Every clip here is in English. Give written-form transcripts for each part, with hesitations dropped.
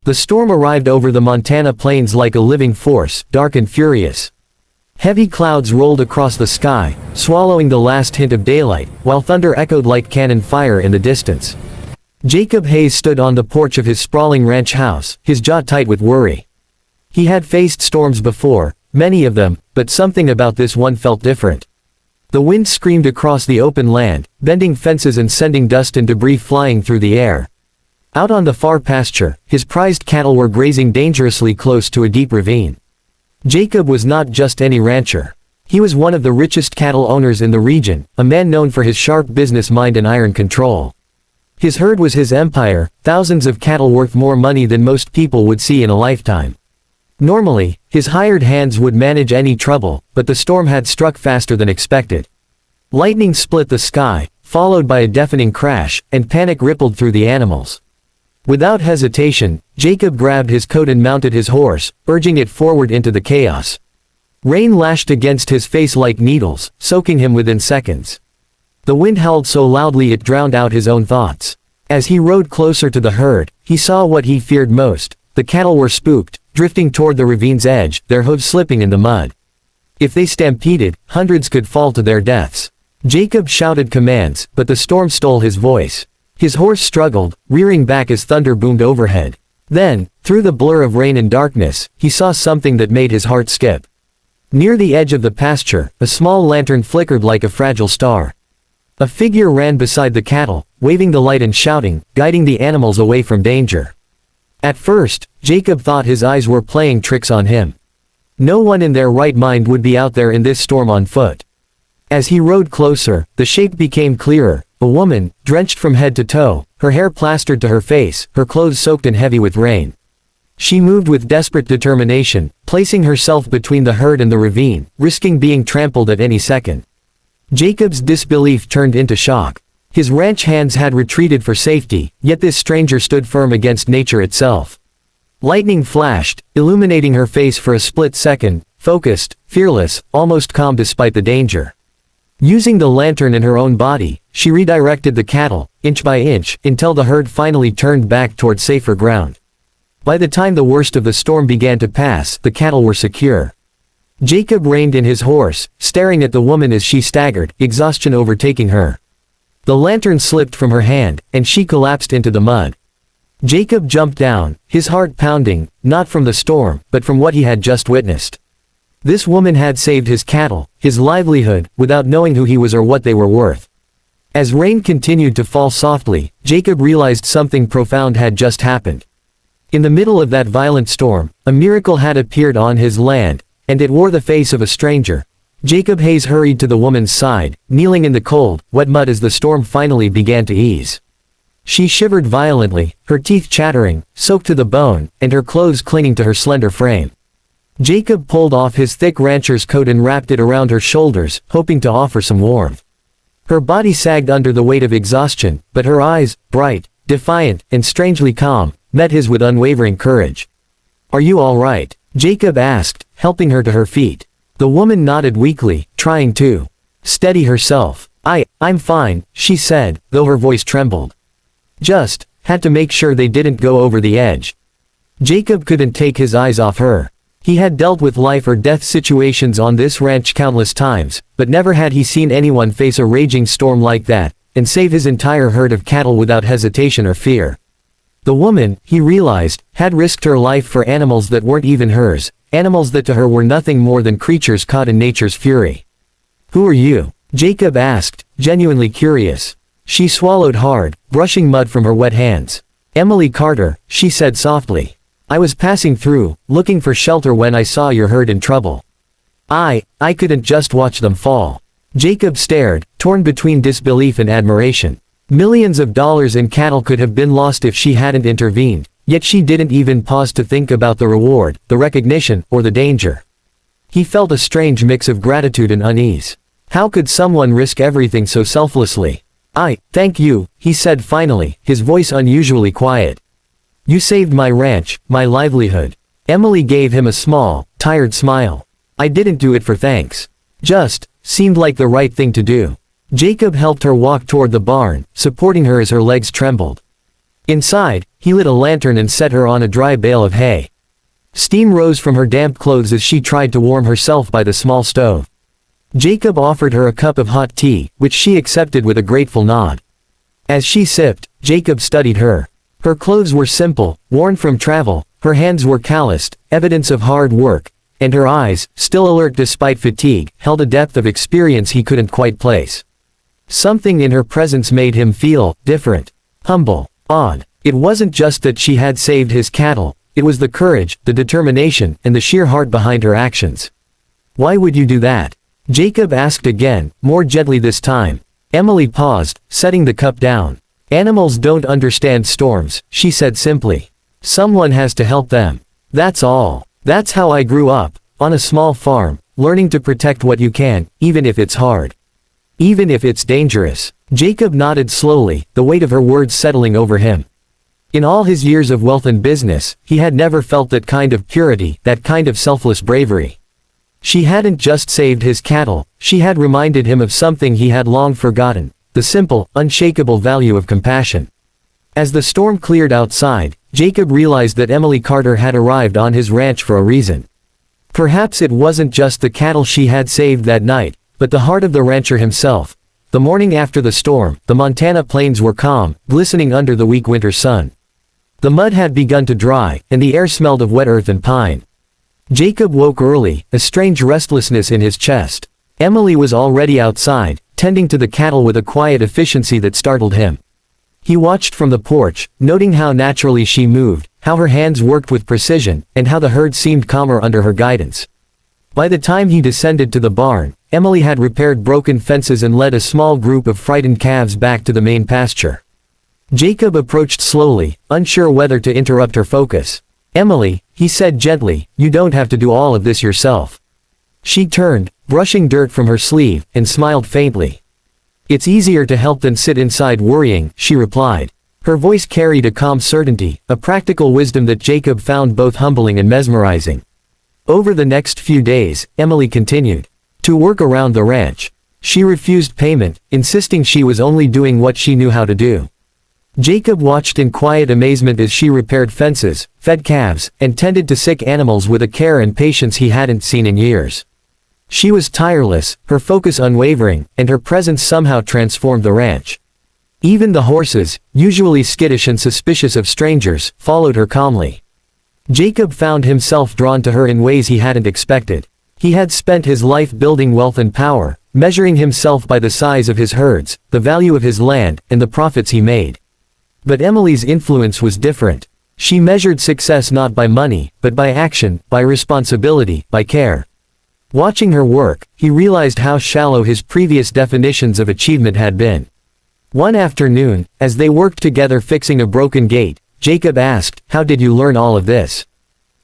The storm arrived over the Montana plains like a living force, dark and furious. Heavy clouds rolled across the sky, swallowing the last hint of daylight, while thunder echoed like cannon fire in the distance. Jacob Hayes stood on the porch of his sprawling ranch house, his jaw tight with worry. He had faced storms before, many of them, but something about this one felt different. The wind screamed across the open land, bending fences and sending dust and debris flying through the air. Out on the far pasture, his prized cattle were grazing dangerously close to a deep ravine. Jacob was not just any rancher. He was one of the richest cattle owners in the region, a man known for his sharp business mind and iron control. His herd was his empire, thousands of cattle worth more money than most people would see in a lifetime. Normally, his hired hands would manage any trouble, but the storm had struck faster than expected. Lightning split the sky, followed by a deafening crash, and panic rippled through the animals. Without hesitation, Jacob grabbed his coat and mounted his horse, urging it forward into the chaos. Rain lashed against his face like needles, soaking him within seconds. The wind howled so loudly it drowned out his own thoughts. As he rode closer to the herd, he saw what he feared most. The cattle were spooked, drifting toward the ravine's edge, their hooves slipping in the mud. If they stampeded, hundreds could fall to their deaths. Jacob shouted commands, but the storm stole his voice. His horse struggled, rearing back as thunder boomed overhead. Then, through the blur of rain and darkness, he saw something that made his heart skip. Near the edge of the pasture, a small lantern flickered like a fragile star. A figure ran beside the cattle, waving the light and shouting, guiding the animals away from danger. At first, Jacob thought his eyes were playing tricks on him. No one in their right mind would be out there in this storm on foot. As he rode closer, the shape became clearer. A woman, drenched from head to toe, her hair plastered to her face, her clothes soaked and heavy with rain. She moved with desperate determination, placing herself between the herd and the ravine, risking being trampled at any second. Jacob's disbelief turned into shock. His ranch hands had retreated for safety, yet this stranger stood firm against nature itself. Lightning flashed, illuminating her face for a split second, focused, fearless, almost calm despite the danger. Using the lantern in her own body, she redirected the cattle, inch by inch, until the herd finally turned back toward safer ground. By the time the worst of the storm began to pass, the cattle were secure. Jacob reined in his horse, staring at the woman as she staggered, exhaustion overtaking her. The lantern slipped from her hand, and she collapsed into the mud. Jacob jumped down, his heart pounding, not from the storm, but from what he had just witnessed. This woman had saved his cattle, his livelihood, without knowing who he was or what they were worth. As rain continued to fall softly, Jacob realized something profound had just happened. In the middle of that violent storm, a miracle had appeared on his land, and it wore the face of a stranger. Jacob Hayes hurried to the woman's side, kneeling in the cold, wet mud as the storm finally began to ease. She shivered violently, her teeth chattering, soaked to the bone, and her clothes clinging to her slender frame. Jacob pulled off his thick rancher's coat and wrapped it around her shoulders, hoping to offer some warmth. Her body sagged under the weight of exhaustion, but her eyes, bright, defiant, and strangely calm, met his with unwavering courage. "Are you all right?" Jacob asked, helping her to her feet. The woman nodded weakly, trying to steady herself. I'm fine," she said, though her voice trembled. "Just had to make sure they didn't go over the edge." Jacob couldn't take his eyes off her. He had dealt with life or death situations on this ranch countless times, but never had he seen anyone face a raging storm like that, and save his entire herd of cattle without hesitation or fear. The woman, he realized, had risked her life for animals that weren't even hers, animals that to her were nothing more than creatures caught in nature's fury. "Who are you?" Jacob asked, genuinely curious. She swallowed hard, brushing mud from her wet hands. "Emily Carter," she said softly. "I was passing through, looking for shelter when I saw your herd in trouble. I couldn't just watch them fall." Jacob stared, torn between disbelief and admiration. Millions of dollars in cattle could have been lost if she hadn't intervened, yet she didn't even pause to think about the reward, the recognition, or the danger. He felt a strange mix of gratitude and unease. How could someone risk everything so selflessly? Thank you," he said finally, his voice unusually quiet. "You saved my ranch, my livelihood." Emily gave him a small, tired smile. "I didn't do it for thanks. Just seemed like the right thing to do." Jacob helped her walk toward the barn, supporting her as her legs trembled. Inside, he lit a lantern and set her on a dry bale of hay. Steam rose from her damp clothes as she tried to warm herself by the small stove. Jacob offered her a cup of hot tea, which she accepted with a grateful nod. As she sipped, Jacob studied her. Her clothes were simple, worn from travel, her hands were calloused, evidence of hard work, and her eyes, still alert despite fatigue, held a depth of experience he couldn't quite place. Something in her presence made him feel different, humble, awed. It wasn't just that she had saved his cattle, it was the courage, the determination, and the sheer heart behind her actions. "Why would you do that?" Jacob asked again, more gently this time. Emily paused, setting the cup down. "Animals don't understand storms," she said simply. "Someone has to help them. That's all. That's how I grew up, on a small farm, learning to protect what you can, even if it's hard. Even if it's dangerous." Jacob nodded slowly, the weight of her words settling over him. In all his years of wealth and business, he had never felt that kind of purity, that kind of selfless bravery. She hadn't just saved his cattle, she had reminded him of something he had long forgotten, the simple, unshakable value of compassion. As the storm cleared outside, Jacob realized that Emily Carter had arrived on his ranch for a reason. Perhaps it wasn't just the cattle she had saved that night, but the heart of the rancher himself. The morning after the storm, the Montana plains were calm, glistening under the weak winter sun. The mud had begun to dry, and the air smelled of wet earth and pine. Jacob woke early, a strange restlessness in his chest. Emily was already outside, tending to the cattle with a quiet efficiency that startled him. He watched from the porch, noting how naturally she moved, how her hands worked with precision, and how the herd seemed calmer under her guidance. By the time he descended to the barn, Emily had repaired broken fences and led a small group of frightened calves back to the main pasture. Jacob approached slowly, unsure whether to interrupt her focus. "Emily," he said gently, "you don't have to do all of this yourself." She turned, brushing dirt from her sleeve, and smiled faintly. "It's easier to help than sit inside worrying," she replied. Her voice carried a calm certainty, a practical wisdom that Jacob found both humbling and mesmerizing. Over the next few days, Emily continued to work around the ranch. She refused payment, insisting she was only doing what she knew how to do. Jacob watched in quiet amazement as she repaired fences, fed calves, and tended to sick animals with a care and patience he hadn't seen in years. She was tireless, her focus unwavering, and her presence somehow transformed the ranch. Even the horses, usually skittish and suspicious of strangers, followed her calmly. Jacob found himself drawn to her in ways he hadn't expected. He had spent his life building wealth and power, measuring himself by the size of his herds, the value of his land, and the profits he made. But Emily's influence was different. She measured success not by money, but by action, by responsibility, by care. Watching her work, he realized how shallow his previous definitions of achievement had been. One afternoon, as they worked together fixing a broken gate, Jacob asked, "How did you learn all of this?"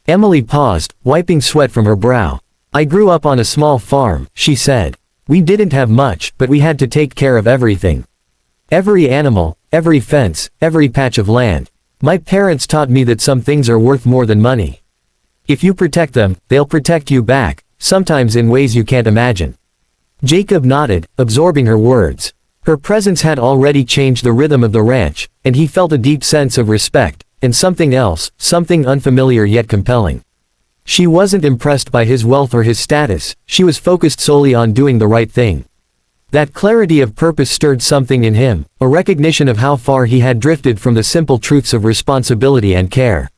Emily paused, wiping sweat from her brow. "I grew up on a small farm," she said. "We didn't have much, but we had to take care of everything. Every animal, every fence, every patch of land. My parents taught me that some things are worth more than money. If you protect them, they'll protect you back, sometimes in ways you can't imagine." Jacob nodded, absorbing her words. Her presence had already changed the rhythm of the ranch, and he felt a deep sense of respect, and something else, something unfamiliar yet compelling. She wasn't impressed by his wealth or his status, she was focused solely on doing the right thing. That clarity of purpose stirred something in him, a recognition of how far he had drifted from the simple truths of responsibility and care.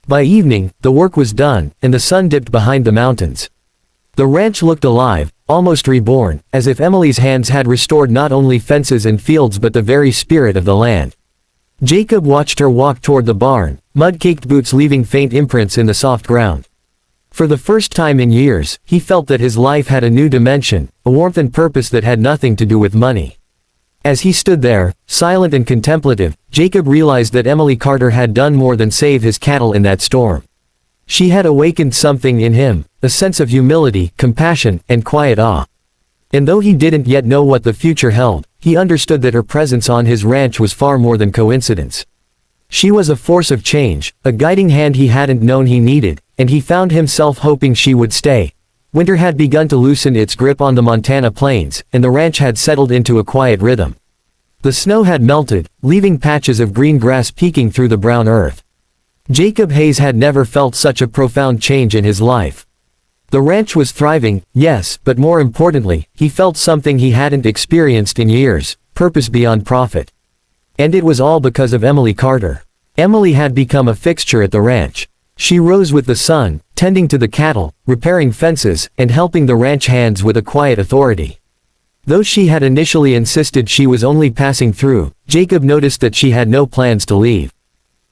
By evening, the work was done, and the sun dipped behind the mountains. The ranch looked alive, almost reborn, as if Emily's hands had restored not only fences and fields but the very spirit of the land. Jacob watched her walk toward the barn, mud-caked boots leaving faint imprints in the soft ground. For the first time in years, he felt that his life had a new dimension, a warmth and purpose that had nothing to do with money. As he stood there, silent and contemplative, Jacob realized that Emily Carter had done more than save his cattle in that storm. She had awakened something in him, a sense of humility, compassion, and quiet awe. And though he didn't yet know what the future held, he understood that her presence on his ranch was far more than coincidence. She was a force of change, a guiding hand he hadn't known he needed, and he found himself hoping she would stay. Winter had begun to loosen its grip on the Montana plains, and the ranch had settled into a quiet rhythm. The snow had melted, leaving patches of green grass peeking through the brown earth. Jacob Hayes had never felt such a profound change in his life. The ranch was thriving, yes, but more importantly, he felt something he hadn't experienced in years: purpose beyond profit. And it was all because of Emily Carter. Emily had become a fixture at the ranch. She rose with the sun, tending to the cattle, repairing fences, and helping the ranch hands with a quiet authority. Though she had initially insisted she was only passing through, Jacob noticed that she had no plans to leave.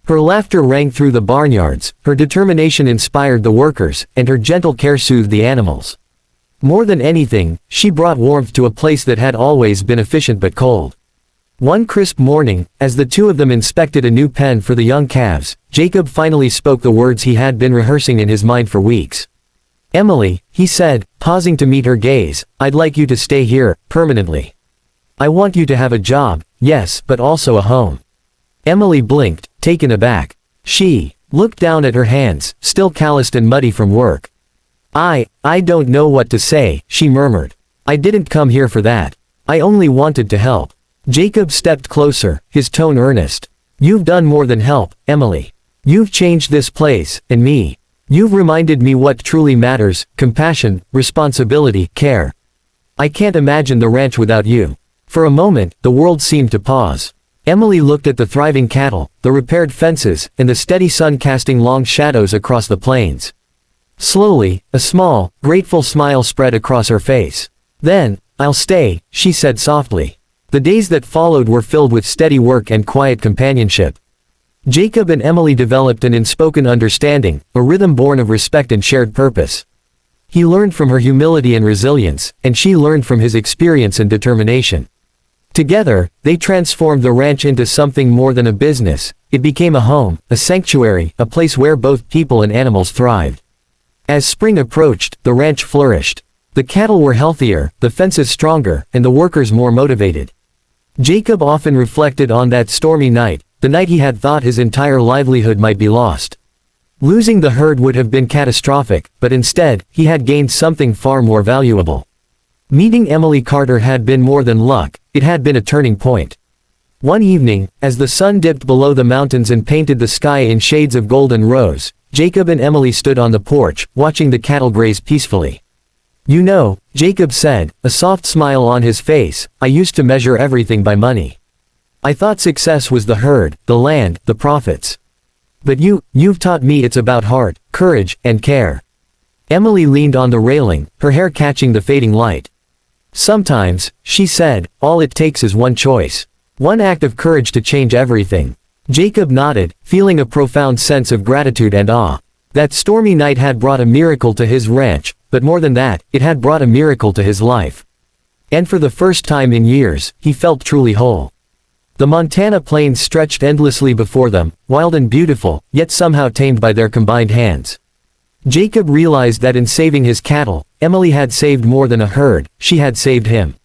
Her laughter rang through the barnyards, her determination inspired the workers, and her gentle care soothed the animals. More than anything, she brought warmth to a place that had always been efficient but cold. One crisp morning, as the two of them inspected a new pen for the young calves, Jacob finally spoke the words he had been rehearsing in his mind for weeks. "Emily," he said, pausing to meet her gaze, "I'd like you to stay here, permanently. I want you to have a job, yes, but also a home." Emily blinked, taken aback. She looked down at her hands, still calloused and muddy from work. I don't know what to say," she murmured. "I didn't come here for that. I only wanted to help." Jacob stepped closer, his tone earnest. "You've done more than help, Emily. You've changed this place, and me. You've reminded me what truly matters: compassion, responsibility, care. I can't imagine the ranch without you." For a moment, the world seemed to pause. Emily looked at the thriving cattle, the repaired fences, and the steady sun casting long shadows across the plains. Slowly, a small, grateful smile spread across her face. "Then, I'll stay," she said softly. The days that followed were filled with steady work and quiet companionship. Jacob and Emily developed an unspoken understanding, a rhythm born of respect and shared purpose. He learned from her humility and resilience, and she learned from his experience and determination. Together, they transformed the ranch into something more than a business. It became a home, a sanctuary, a place where both people and animals thrived. As spring approached, the ranch flourished. The cattle were healthier, the fences stronger, and the workers more motivated. Jacob often reflected on that stormy night, the night he had thought his entire livelihood might be lost. Losing the herd would have been catastrophic, but instead, he had gained something far more valuable. Meeting Emily Carter had been more than luck, it had been a turning point. One evening, as the sun dipped below the mountains and painted the sky in shades of gold and rose, Jacob and Emily stood on the porch, watching the cattle graze peacefully. "You know," Jacob said, a soft smile on his face, "I used to measure everything by money. I thought success was the herd, the land, the profits. But you've taught me it's about heart, courage, and care." Emily leaned on the railing, her hair catching the fading light. "Sometimes," she said, "all it takes is one choice. One act of courage to change everything." Jacob nodded, feeling a profound sense of gratitude and awe. That stormy night had brought a miracle to his ranch, but more than that, it had brought a miracle to his life. And for the first time in years, he felt truly whole. The Montana plains stretched endlessly before them, wild and beautiful, yet somehow tamed by their combined hands. Jacob realized that in saving his cattle, Emily had saved more than a herd, she had saved him.